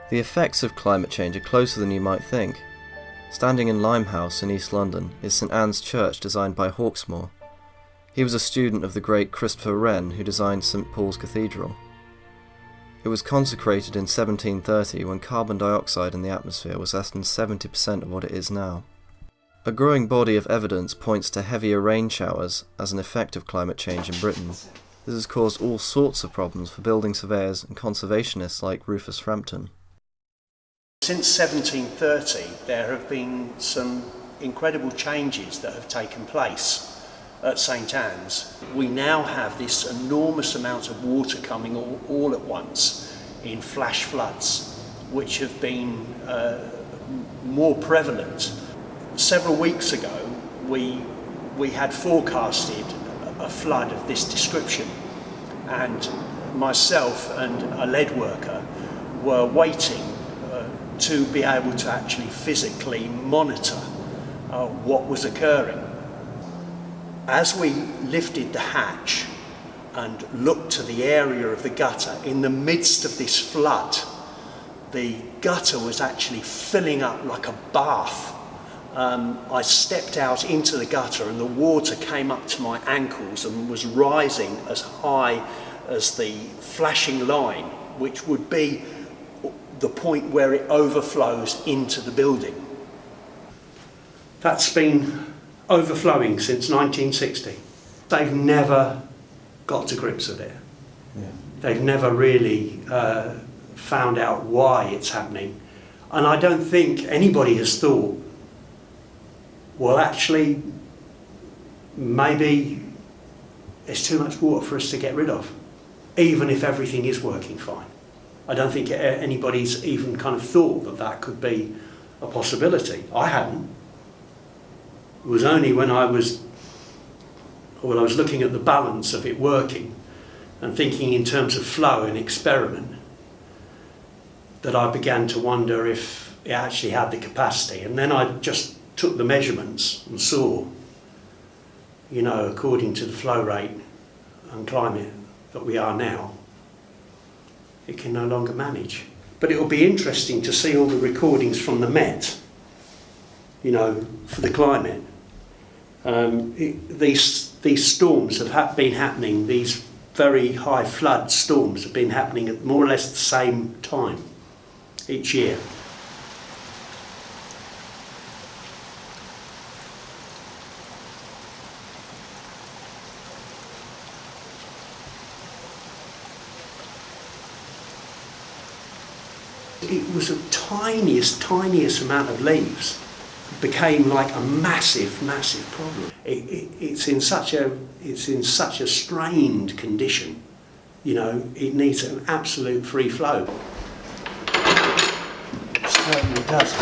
The effects of climate change are closer than you might think. Standing in Limehouse in East London is St Anne's Church designed by Hawksmoor. He was a student of the great Christopher Wren who designed St Paul's Cathedral. It was consecrated in 1730 when carbon dioxide in the atmosphere was less than 70% of what it is now. A growing body of evidence points to heavier rain showers as an effect of climate change in Britain. This has caused all sorts of problems for building surveyors and conservationists like Rufus Frampton. Since 1730, there have been some incredible changes that have taken place at St Anne's. We now have this enormous amount of water coming all at once in flash floods, which have been more prevalent. Several weeks ago, we had forecasted a flood of this description, and myself and a lead worker were waiting to be able to actually physically monitor what was occurring. As we lifted the hatch and looked to the area of the gutter, in the midst of this flood, the gutter was actually filling up like a bath. I stepped out into the gutter and the water came up to my ankles and was rising as high as the flashing line, which would be the point where it overflows into the building. That's been overflowing since 1960. They've never got to grips with it. Yeah. They've never really found out why it's happening. And I don't think anybody has thought, well, actually, maybe there's too much water for us to get rid of, even if everything is working fine. I don't think anybody's even kind of thought that that could be a possibility. I hadn't. It was only when I was looking at the balance of it working and thinking in terms of flow and experiment that I began to wonder if it actually had the capacity. And then I just took the measurements and saw, according to the flow rate and climate that we are now, it can no longer manage. But it will be interesting to see all the recordings from the Met, for the climate. These storms have been happening, these very high flood storms have been happening at more or less the same time each year. It was the tiniest amount of leaves became like a massive problem. It's in such a strained condition. It needs an absolute free flow. It certainly does.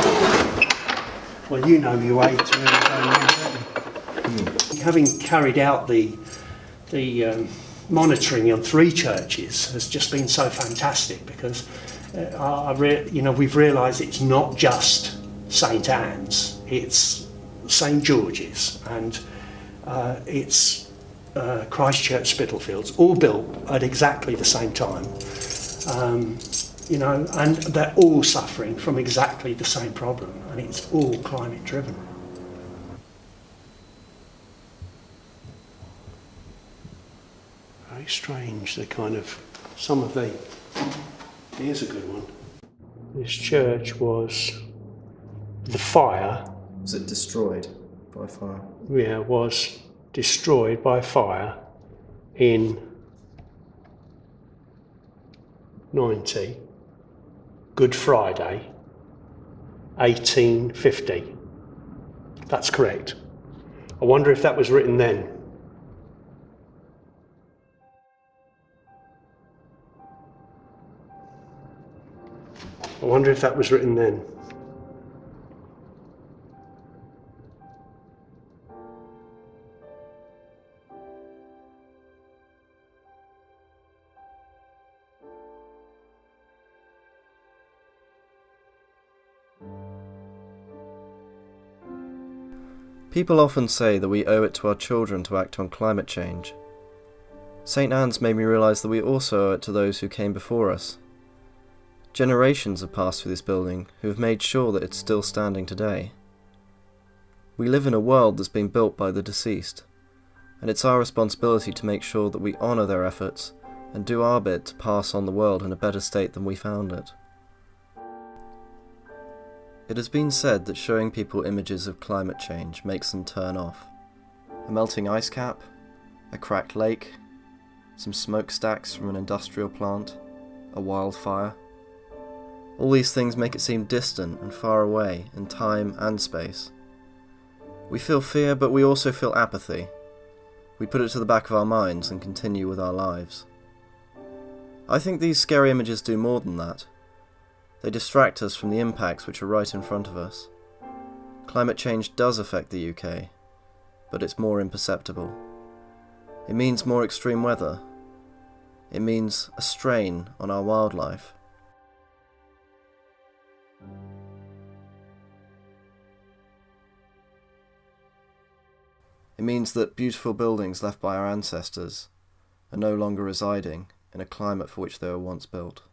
Well, you know your way to having carried out the monitoring on 3 churches has just been so fantastic, because we've realised it's not just St Anne's, it's St George's, and it's Christchurch Spitalfields, all built at exactly the same time, and they're all suffering from exactly the same problem, and it's all climate driven. Very strange, here's a good one. This church was, the fire... Was it destroyed by fire? Yeah, was destroyed by fire in 90, Good Friday, 1850. That's correct. I wonder if that was written then. I wonder if that was written then. People often say that we owe it to our children to act on climate change. St Anne's made me realise that we also owe it to those who came before us. Generations have passed through this building who have made sure that it's still standing today. We live in a world that's been built by the deceased, and it's our responsibility to make sure that we honour their efforts and do our bit to pass on the world in a better state than we found it. It has been said that showing people images of climate change makes them turn off. A melting ice cap, a cracked lake, some smokestacks from an industrial plant, a wildfire. All these things make it seem distant and far away in time and space. We feel fear, but we also feel apathy. We put it to the back of our minds and continue with our lives. I think these scary images do more than that. They distract us from the impacts which are right in front of us. Climate change does affect the UK, but it's more imperceptible. It means more extreme weather. It means a strain on our wildlife. It means that beautiful buildings left by our ancestors are no longer residing in a climate for which they were once built.